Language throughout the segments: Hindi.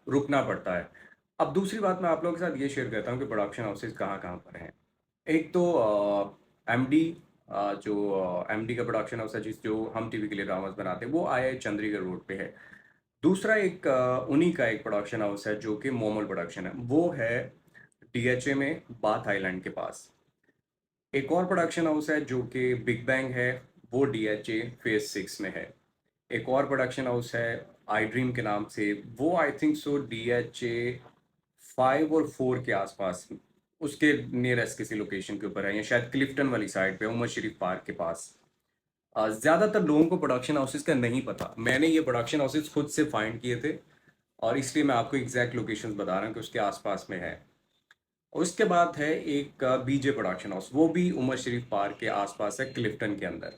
रुकना पड़ता है। अब दूसरी बात मैं आप लोगों के साथ ये शेयर करता हूँ कि प्रोडक्शन हाउसेज़ कहाँ-कहाँ पर हैं। एक तो एमडी जो एमडी का प्रोडक्शन हाउस है जो हम टीवी के लिए ड्रामास बनाते हैं, वो आईआई चंडीगढ़ रोड पे है। दूसरा एक उन्हीं का एक प्रोडक्शन हाउस है जो कि मोमल प्रोडक्शन है, वो है डीएचए में बाथ आइलैंड के पास। एक और प्रोडक्शन हाउस है जो कि बिग बैंग है, वो डीएचए फेज़ 6 में है। एक और प्रोडक्शन हाउस है आई ड्रीम के नाम से, वो आई थिंक सो डीएचए 5 और 4 के आसपास, उसके नियरेस्ट किसी लोकेशन के ऊपर है, या शायद क्लिफ्टन वाली साइड पे, उमर शरीफ पार्क के पास। ज़्यादातर लोगों को प्रोडक्शन हाउसेस का नहीं पता। मैंने ये प्रोडक्शन हाउसेस खुद से फाइंड किए थे और इसलिए मैं आपको एग्जैक्ट लोकेशंस बता रहा हूँ कि उसके आसपास में है। उसके बाद है एक बीजे प्रोडक्शन हाउस, वो भी उमर शरीफ पार्क के आसपास है, क्लिफ्टन के अंदर।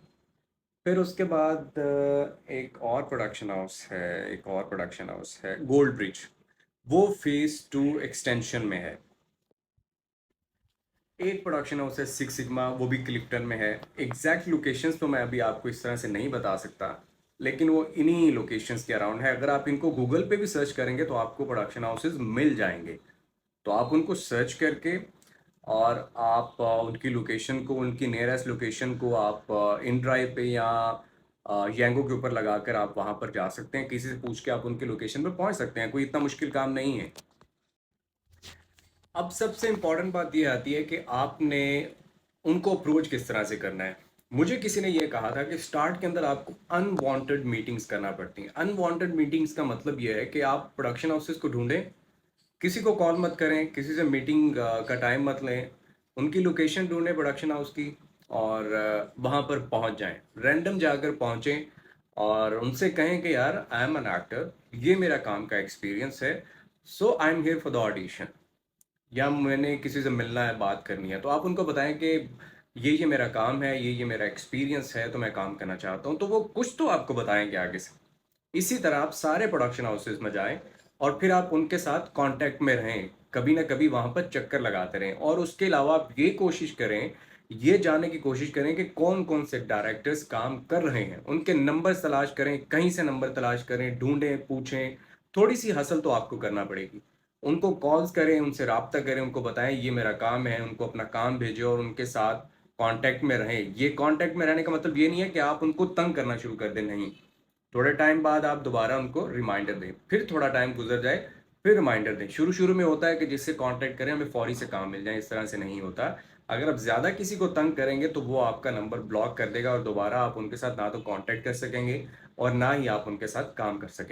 फिर उसके बाद एक और प्रोडक्शन हाउस है, एक और प्रोडक्शन हाउस है गोल्ड ब्रिज, वो फेज़ 2 एक्सटेंशन में है। एक प्रोडक्शन हाउस है सिक्स सिग्मा, वो भी क्लिफ्टन में है। एग्जैक्ट लोकेशंस तो मैं अभी आपको इस तरह से नहीं बता सकता, लेकिन वो इन्हीं लोकेशंस के अराउंड है। अगर आप इनको गूगल पे भी सर्च करेंगे तो आपको प्रोडक्शन हाउसेस मिल जाएंगे। तो आप उनको सर्च करके और आप उनकी लोकेशन को, उनकी नियरेस्ट लोकेशन को आप इन ड्राइव पे या येंगो के ऊपर लगाकर आप वहाँ पर जा सकते हैं। किसी से पूछ के आप उनकी लोकेशन पर पहुँच सकते हैं, कोई इतना मुश्किल काम नहीं है। अब सबसे इम्पोर्टेंट बात ये आती है कि आपने उनको अप्रोच किस तरह से करना है। मुझे किसी ने ये कहा था कि स्टार्ट के अंदर आपको अनवांटेड मीटिंग्स करना पड़ती हैं। अनवांटेड मीटिंग्स का मतलब ये है कि आप प्रोडक्शन हाउसेस को ढूंढें, किसी को कॉल मत करें, किसी से मीटिंग का टाइम मत लें, उनकी लोकेशन ढूंढें प्रोडक्शन हाउस की और वहाँ पर पहुँच जाएं, रैंडम जाकर पहुँचें और उनसे कहें कि यार आई एम एन एक्टर, ये मेरा काम का एक्सपीरियंस है, so I am here for the audition, या मैंने किसी से मिलना है, बात करनी है, तो आप उनको बताएं कि ये मेरा काम है, ये मेरा एक्सपीरियंस है, तो मैं काम करना चाहता हूँ, तो वो कुछ तो आपको बताएंगे आगे से। इसी तरह आप सारे प्रोडक्शन हाउसेस में जाएं और फिर आप उनके साथ कांटेक्ट में रहें, कभी ना कभी वहां पर चक्कर लगाते रहें। और उसके अलावा आप ये कोशिश करें, ये जानने की कोशिश करें कि कौन कौन से डायरेक्टर्स काम कर रहे हैं, उनके नंबर तलाश करें, कहीं से नंबर तलाश करें, ढूंढें, पूछें। थोड़ी सी हसल तो आपको करना पड़ेगी। उनको कॉल्स करें, उनसे राब्ता करें, उनको बताएं ये मेरा काम है, उनको अपना काम भेजें और उनके साथ कांटेक्ट में रहें। ये कांटेक्ट में रहने का मतलब ये नहीं है कि आप उनको तंग करना शुरू कर दें, नहीं। थोड़े टाइम बाद आप दोबारा उनको रिमाइंडर दें, फिर थोड़ा टाइम गुजर जाए, फिर रिमाइंडर दें। शुरू शुरू में होता है कि जिससे कांटेक्ट करें हमें फौरी से काम मिल जाए, इस तरह से नहीं होता। अगर आप ज़्यादा किसी को तंग करेंगे तो वो आपका नंबर ब्लॉक कर देगा और दोबारा आप उनके साथ ना तो कांटेक्ट कर सकेंगे और ना ही आप उनके साथ काम कर सकेंगे।